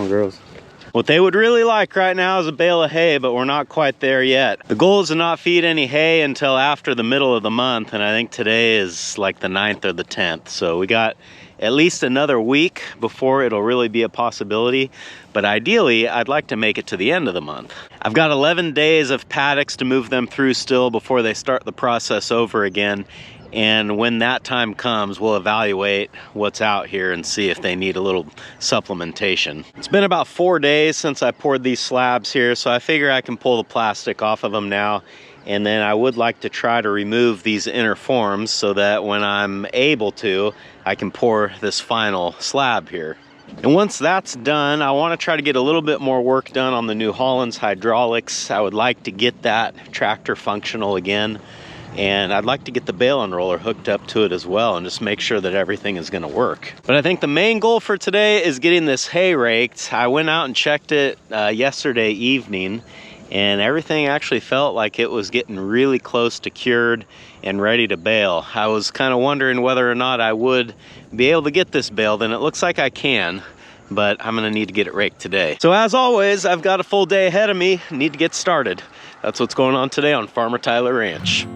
one grows. What they would really like right now is a bale of hay, but we're not quite there yet. The goal is to not feed any hay until after the middle of the month, and I think today is like the 9th or the 10th. So we got at least another week before it'll really be a possibility. But ideally, I'd like to make it to the end of the month. I've got 11 days of paddocks to move them through still before they start the process over again. And when that time comes, we'll evaluate what's out here and see if they need a little supplementation. It's been about 4 days since I poured these slabs here, so I figure I can pull the plastic off of them now. And then I would like to try to remove these inner forms so that when I'm able to, I can pour this final slab here. And once that's done, I want to try to get a little bit more work done on the New Holland's hydraulics. I would like to get that tractor functional again. And I'd like to get the bale unroller hooked up to it as well and just make sure that everything is going to work. But I think the main goal for today is getting this hay raked. I went out and checked it yesterday evening, and everything actually felt like it was getting really close to cured and ready to bale. I was kind of wondering whether or not I would be able to get this baled, and it looks like I can, but I'm gonna need to get it raked today. So as always, I've got a full day ahead of me, need to get started. That's what's going on today on Farmertylerranch.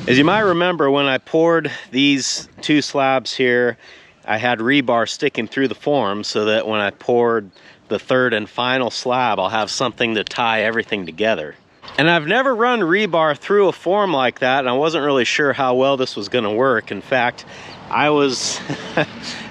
As you might remember, when I poured these two slabs here, I had rebar sticking through the form so that when I poured the third and final slab, I'll have something to tie everything together. And I've never run rebar through a form like that, and I wasn't really sure how well this was gonna work. In fact, I was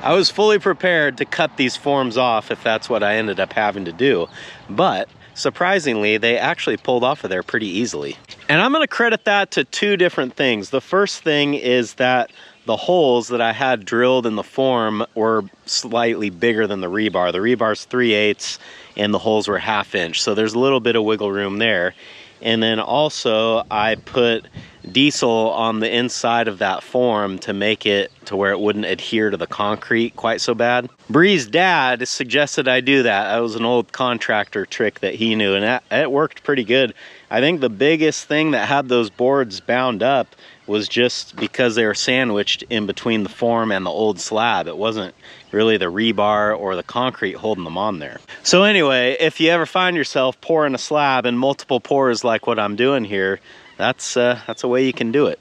I was fully prepared to cut these forms off if that's what I ended up having to do. But surprisingly, they actually pulled off of there pretty easily. And I'm gonna credit that to two different things. The first thing is that the holes that I had drilled in the form were slightly bigger than the rebar. The rebar's 3/8 and the holes were 1/2 inch. So there's a little bit of wiggle room there. And then also I put diesel on the inside of that form to make it to where it wouldn't adhere to the concrete quite so bad. Bree's dad suggested I do that. That was an old contractor trick that he knew, and it worked pretty good. I think the biggest thing that had those boards bound up was just because they were sandwiched in between the form and the old slab. It wasn't really the rebar or the concrete holding them on there. So anyway, if you ever find yourself pouring a slab in multiple pours like what I'm doing here, that's a way you can do it.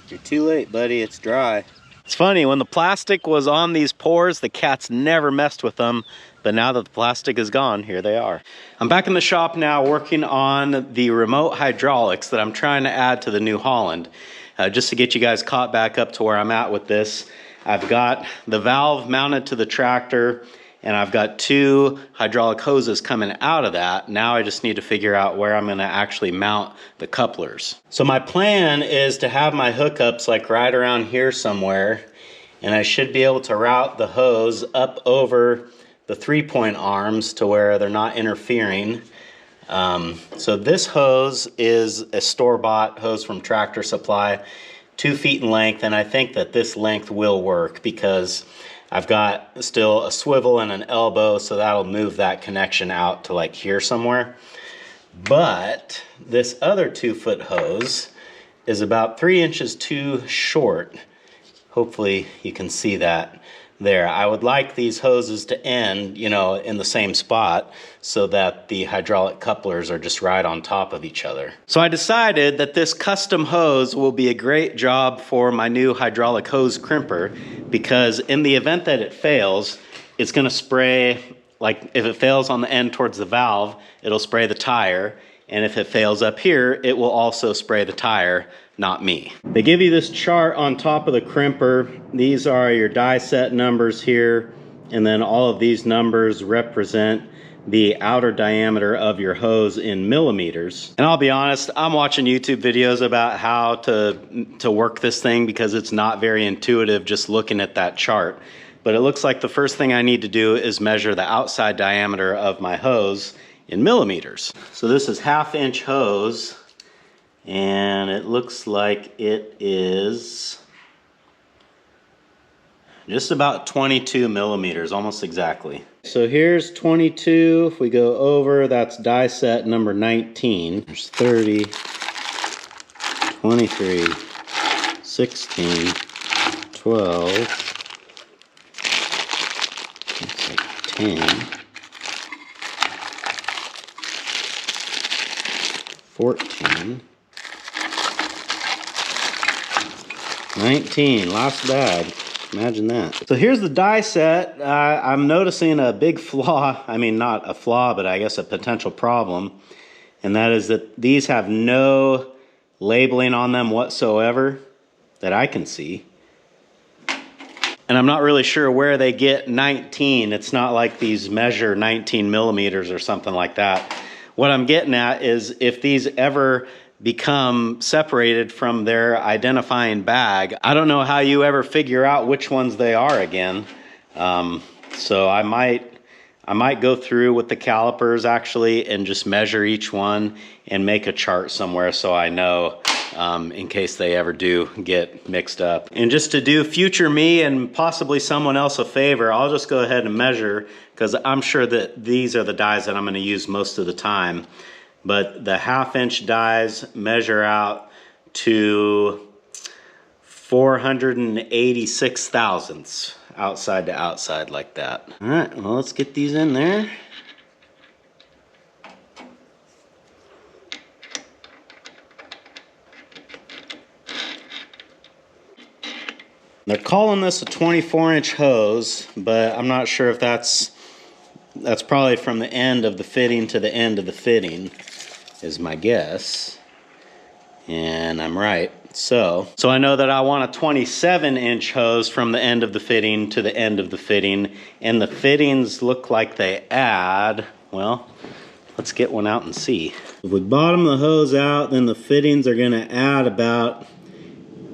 You're too late, buddy. It's dry. It's funny, when the plastic was on these pours, the cats never messed with them. But now that the plastic is gone, here they are. I'm back in the shop now working on the remote hydraulics that I'm trying to add to the New Holland. Just to get you guys caught back up to where I'm at with this, I've got the valve mounted to the tractor, and I've got two hydraulic hoses coming out of that. Now I just need to figure out where I'm gonna actually mount the couplers. So my plan is to have my hookups like right around here somewhere, and I should be able to route the hose up over the 3-point arms to where they're not interfering. So this hose is a store-bought hose from Tractor Supply, 2 feet in length, and I think that this length will work because I've got still a swivel and an elbow, so that'll move that connection out to like here somewhere. But this other 2-foot hose is about 3 inches too short. Hopefully you can see that there. I would like these hoses to end, you know, in the same spot so that the hydraulic couplers are just right on top of each other. So I decided that this custom hose will be a great job for my new hydraulic hose crimper, because in the event that it fails, it's gonna spray like if it fails on the end towards the valve, it'll spray the tire. And if it fails up here, it will also spray the tire, not me. They give you this chart on top of the crimper. These are your die set numbers here. And then all of these numbers represent the outer diameter of your hose in millimeters. And I'll be honest, I'm watching YouTube videos about how to work this thing because it's not very intuitive just looking at that chart. But it looks like the first thing I need to do is measure the outside diameter of my hose in millimeters. So this is 1/2 inch hose, and it looks like it is just about 22 millimeters, almost exactly. So here's 22. If we go over, that's die set number 19. There's 30, 23, 16, 12, looks like 10, 14, 19, last bag. Imagine that. So here's the die set. I'm noticing a big flaw. I mean, not a flaw, but I guess a potential problem. And that is that these have no labeling on them whatsoever that I can see. And I'm not really sure where they get 19. It's not like these measure 19 millimeters or something like that. What I'm getting at is if these ever become separated from their identifying bag, I don't know how you ever figure out which ones they are again. So I might go through with the calipers actually and just measure each one and make a chart somewhere so I know in case they ever do get mixed up. And just to do future me and possibly someone else a favor, I'll just go ahead and measure, because I'm sure that these are the dies that I'm going to use most of the time. But the 1/2 inch dies measure out to 486 thousandths outside to outside like that. All right, well, let's get these in there. They're calling this a 24-inch hose, but I'm not sure if that's probably from the end of the fitting to the end of the fitting, is my guess. And I'm right. So I know that I want a 27-inch hose from the end of the fitting to the end of the fitting, and the fittings look like they add, well, let's get one out and see. If we bottom the hose out, then the fittings are going to add about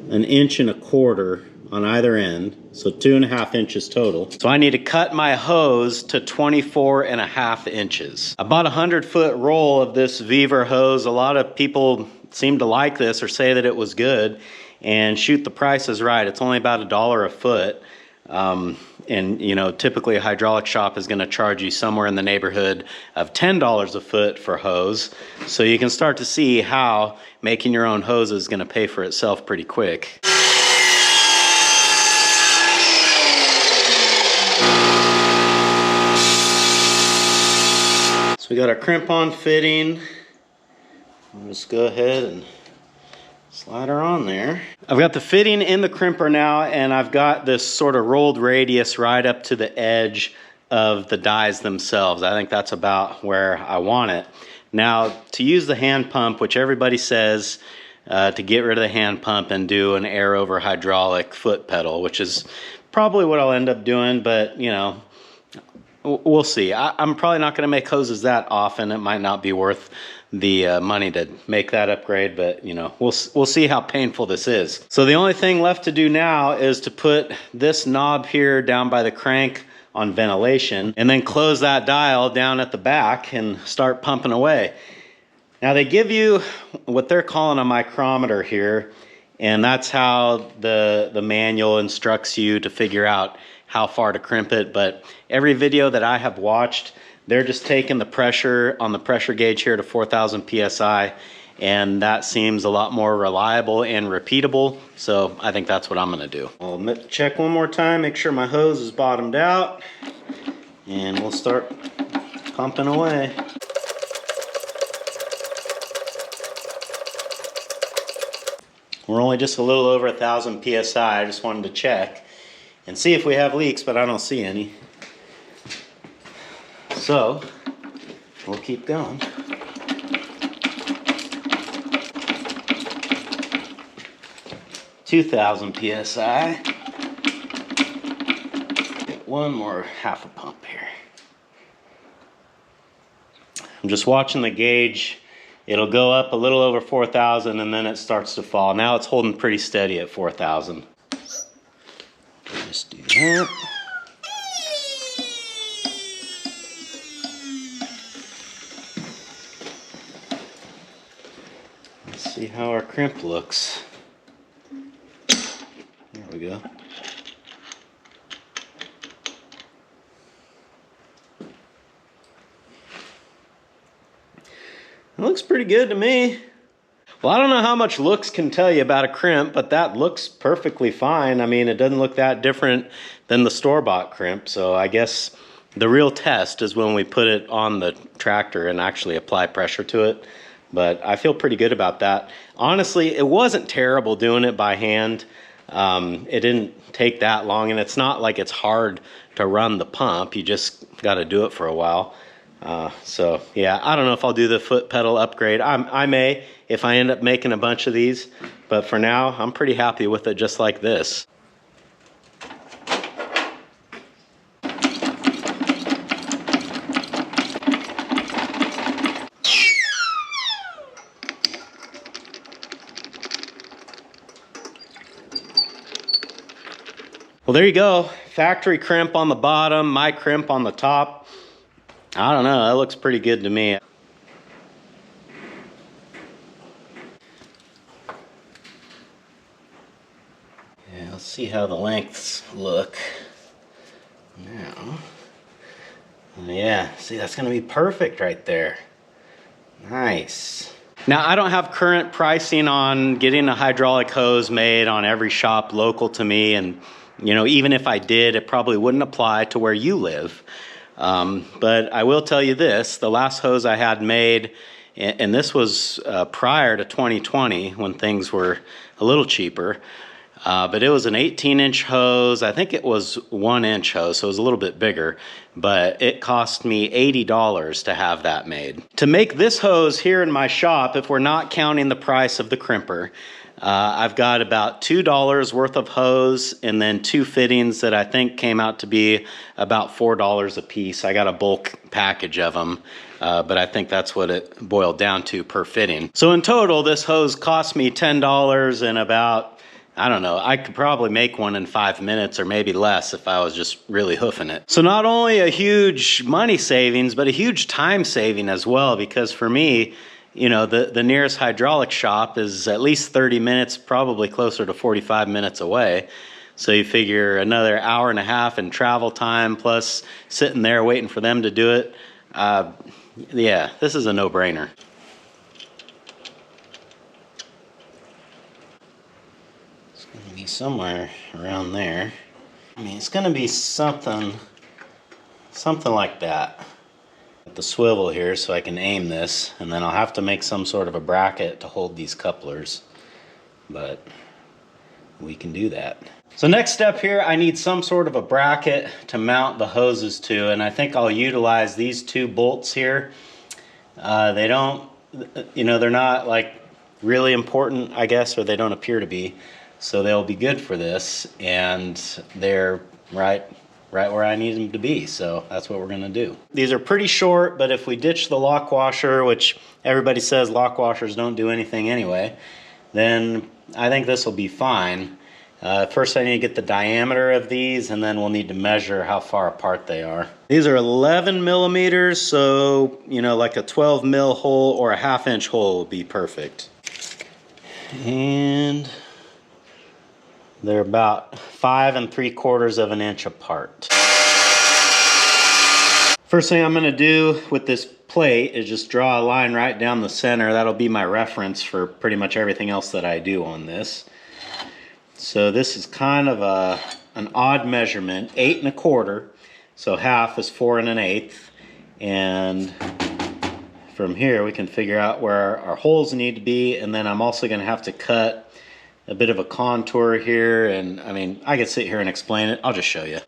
1.25 inches on either end, so 2.5 inches total. So I need to cut my hose to 24.5 inches. I bought a 100-foot roll of this Weaver hose. A lot of people seem to like this or say that it was good, and shoot, the price is right. It's only about $1 a foot. And you know, typically a hydraulic shop is going to charge you somewhere in the neighborhood of $10 a foot for hose. So you can start to see how making your own hose is going to pay for itself pretty quick. So we got our crimp-on fitting. I'll just go ahead and slide her on there. I've got the fitting in the crimper now, and I've got this sort of rolled radius right up to the edge of the dies themselves. I think that's about where I want it. Now, to use the hand pump, which everybody says to get rid of the hand pump and do an air over hydraulic foot pedal, which is probably what I'll end up doing, but you know, we'll see. I'm probably not going to make hoses that often. It might not be worth the money to make that upgrade, but you know, we'll see how painful this is. So the only thing left to do now is to put this knob here down by the crank on ventilation, and then close that dial down at the back and start pumping away. Now they give you what they're calling a micrometer here, and that's how the manual instructs you to figure out how far to crimp it. But every video that I have watched, they're just taking the pressure on the pressure gauge here to 4,000 psi, and that seems a lot more reliable and repeatable. So I think that's what I'm gonna do. I'll check one more time, make sure my hose is bottomed out, and we'll start pumping away. We're only just a little over 1,000 psi. I just wanted to check and see if we have leaks, but I don't see any. So we'll keep going. (2,000 psi). Get one more half a pump here. I'm just watching the gauge. It'll go up a little over 4,000 and then it starts to fall. Now it's holding pretty steady at 4,000. Just do that. Let's see how our crimp looks. There we go. It looks pretty good to me. Well, I don't know how much looks can tell you about a crimp, but that looks perfectly fine. I mean, it doesn't look that different than the store-bought crimp, so I guess the real test is when we put it on the tractor and actually apply pressure to it. But I feel pretty good about that. Honestly, it wasn't terrible doing it by hand. It didn't take that long, and it's not like it's hard to run the pump. You just got to do it for a while. So yeah, I don't know if I'll do the foot pedal upgrade. I may if I end up making a bunch of these, but for now I'm pretty happy with it just like this. Well, there you go. Factory crimp on the bottom, my crimp on the top. I don't know, that looks pretty good to me. Yeah, let's see how the lengths look now. Yeah, see, that's gonna be perfect right there. Nice. Now, I don't have current pricing on getting a hydraulic hose made on every shop local to me, and you know, even if I did, it probably wouldn't apply to where you live. But I will tell you this, the last hose I had made, and this was prior to 2020 when things were a little cheaper, but it was an 18-inch hose. I think it was 1-inch hose, so it was a little bit bigger, but it cost me $80 to have that made. To make this hose here in my shop, if we're not counting the price of the crimper, I've got about $2 worth of hose and then 2 fittings that I think came out to be about $4 a piece. I got a bulk package of them, but I think that's what it boiled down to per fitting. So in total, this hose cost me $10 and about, I don't know, I could probably make one in 5 minutes or maybe less if I was just really hoofing it. So not only a huge money savings, but a huge time saving as well, because for me, you know, the nearest hydraulic shop is at least 30 minutes, probably closer to 45 minutes away. So you figure another hour and a half in travel time plus sitting there waiting for them to do it. Yeah, this is a no-brainer. It's going to be somewhere around there. I mean, it's going to be something like that. The swivel here so I can aim this, and then I'll have to make some sort of a bracket to hold these couplers, but we can do that. So next step here, I need some sort of a bracket to mount the hoses to, and I think I'll utilize these 2 bolts here. They don't, you know, they're not like really important, I guess, or they don't appear to be, so they'll be good for this, and they're right where I need them to be, so that's what we're gonna do. These are pretty short, but if we ditch the lock washer, which everybody says lock washers don't do anything anyway, then I think this will be fine. First I need to get the diameter of these, and then we'll need to measure how far apart they are. These are 11 millimeters, so you know, like a 12 mil hole or a 1/2 inch hole would be perfect. And they're about 5 3/4 of an inch apart. First thing I'm going to do with this plate is just draw a line right down the center. That'll be my reference for pretty much everything else that I do on this. So this is kind of an odd measurement, 8 1/4. So half is 4 1/8. And from here we can figure out where our holes need to be, and then I'm also going to have to cut a bit of a contour here, and I mean, I could sit here and explain it. I'll just show you.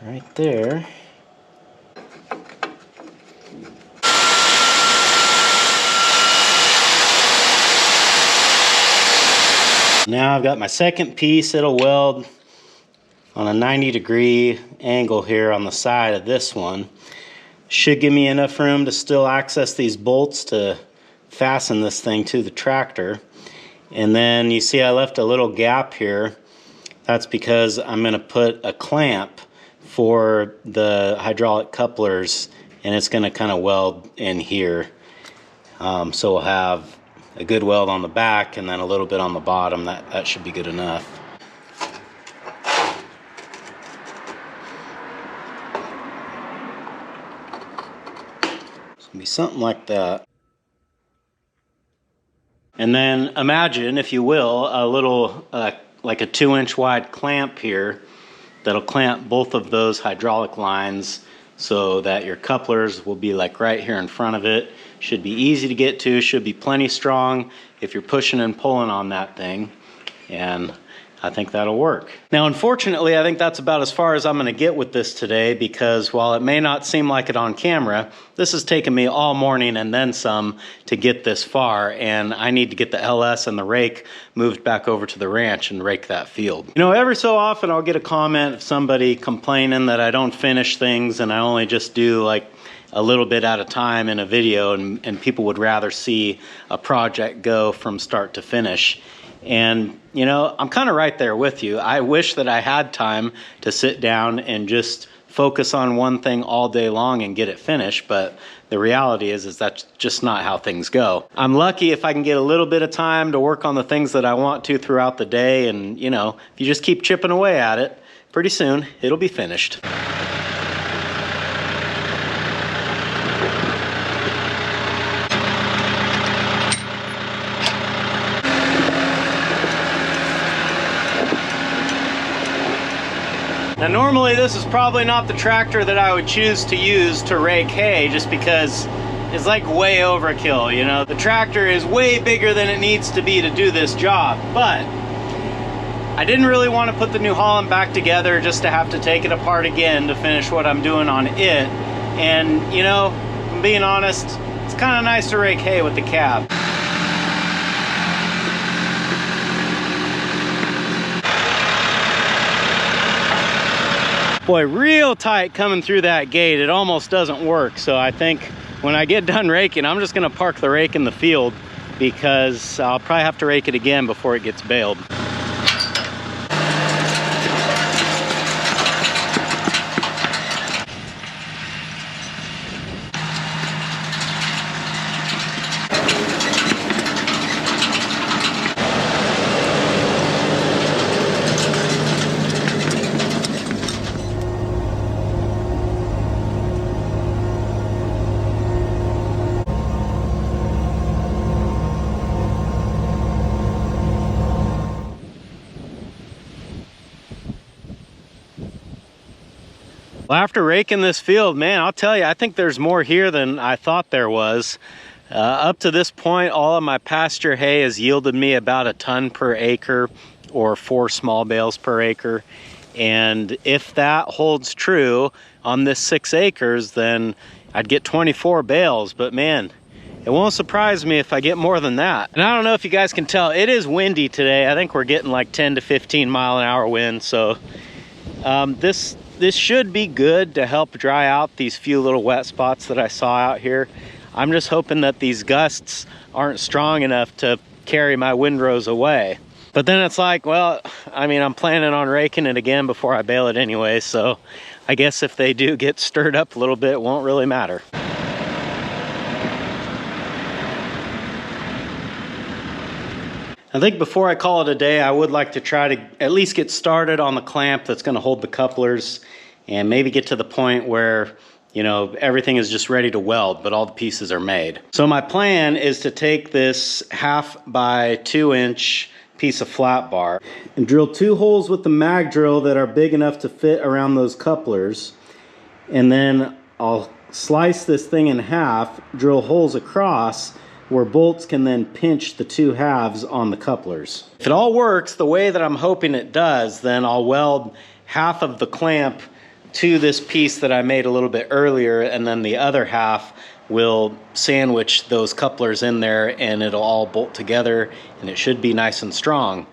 right there. Now I've got my second piece. It'll weld on a 90-degree angle here on the side of this one. Should give me enough room to still access these bolts to fasten this thing to the tractor. And then you see I left a little gap here. That's because I'm going to put a clamp for the hydraulic couplers, and it's going to kind of weld in here. So we'll have a good weld on the back and then a little bit on the bottom. That should be good enough. It's gonna be something like that. And then imagine, if you will, a little like a 2-inch wide clamp here that'll clamp both of those hydraulic lines so that your couplers will be like right here in front of it. Should be easy to get to, should be plenty strong if you're pushing and pulling on that thing, and I think that'll work. Now unfortunately, I think that's about as far as I'm gonna get with this today, because while it may not seem like it on camera, this has taken me all morning and then some to get this far, and I need to get the LS and the rake moved back over to the ranch and rake that field. You know, every so often I'll get a comment of somebody complaining that I don't finish things and I only just do like a little bit at a time in a video, and people would rather see a project go from start to finish. And you know, I'm kind of right there with you. I wish that I had time to sit down and just focus on one thing all day long and get it finished, but the reality is that's just not how things go. I'm lucky if I can get a little bit of time to work on the things that I want to throughout the day, and you know, if you just keep chipping away at it, pretty soon it'll be finished. Now normally this is probably not the tractor that I would choose to use to rake hay, just because it's like way overkill, you know. The tractor is way bigger than it needs to be to do this job, but I didn't really want to put the New Holland back together just to have to take it apart again to finish what I'm doing on it. And you know, if I'm being honest, it's kind of nice to rake hay with the cab. Boy, real tight coming through that gate. It almost doesn't work. So I think when I get done raking, I'm just gonna park the rake in the field, because I'll probably have to rake it again before it gets baled. Well, after raking this field, man, I'll tell you, I think there's more here than I thought there was. Up to this point, all of my pasture hay has yielded me about a ton per acre, or 4 small bales per acre. And if that holds true on this 6 acres, then I'd get 24 bales. But man, it won't surprise me if I get more than that. And I don't know if you guys can tell, it is windy today. I think we're getting like 10 to 15 mile an hour wind. So this should be good to help dry out these few little wet spots that I saw out here. I'm just hoping that these gusts aren't strong enough to carry my windrows away. But then it's like, well, I mean, I'm planning on raking it again before I bale it anyway, so I guess if they do get stirred up a little bit, it won't really matter. I think before I call it a day, I would like to try to at least get started on the clamp that's going to hold the couplers, and maybe get to the point where, you know, everything is just ready to weld, but all the pieces are made. So my plan is to take this 1/2 by 2 inch piece of flat bar and drill 2 holes with the mag drill that are big enough to fit around those couplers. And then I'll slice this thing in half, drill holes across where bolts can then pinch the 2 halves on the couplers. If it all works the way that I'm hoping it does, then I'll weld half of the clamp to this piece that I made a little bit earlier, and then the other half will sandwich those couplers in there, and it'll all bolt together, and it should be nice and strong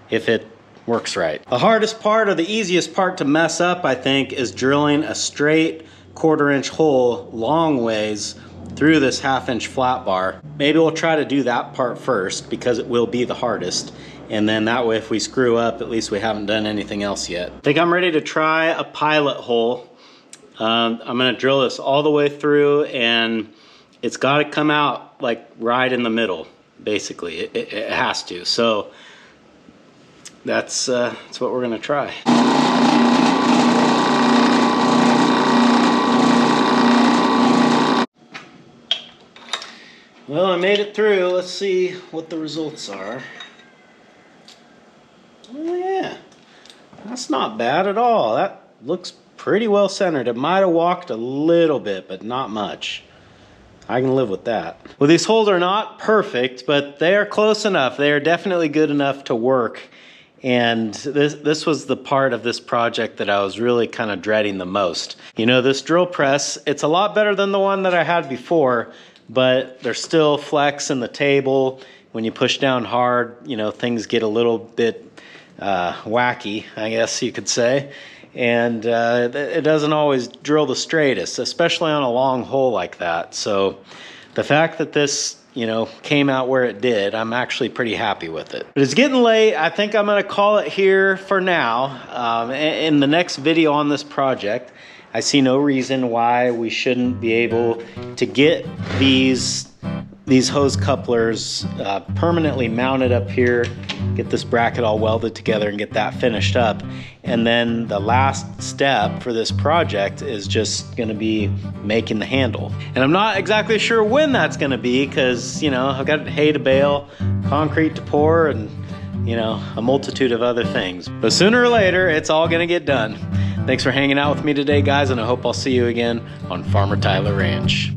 if it works right. The hardest part, or the easiest part to mess up, I think, is drilling a straight 1/4 inch hole long ways through this 1/2 inch flat bar. Maybe we'll try to do that part first because it will be the hardest. And then that way, if we screw up, at least we haven't done anything else yet. I think I'm ready to try a pilot hole. I'm gonna drill this all the way through, and it's gotta come out like right in the middle, basically. It has to. So that's what we're gonna try. Well, I made it through. Let's see what the results are. Oh yeah, that's not bad at all. That looks pretty well centered. It might have walked a little bit, but not much. I can live with that. Well, these holes are not perfect, but they are close enough. They are definitely good enough to work. And this was the part of this project that I was really kind of dreading the most. You know, this drill press, it's a lot better than the one that I had before, but there's still flex in the table. When you push down hard, you know, things get a little bit wacky, I guess you could say. And it doesn't always drill the straightest, especially on a long hole like that. So the fact that this, you know, came out where it did, I'm actually pretty happy with it. But it's getting late. I think I'm gonna call it here for now. In the next video on this project, I see no reason why we shouldn't be able to get these hose couplers permanently mounted up here, get this bracket all welded together and get that finished up. And then the last step for this project is just gonna be making the handle. And I'm not exactly sure when that's gonna be, because, you know, I've got hay to bale, concrete to pour, and, you know, a multitude of other things. But sooner or later, it's all gonna get done. Thanks for hanging out with me today, guys, and I hope I'll see you again on Farmer Tyler Ranch.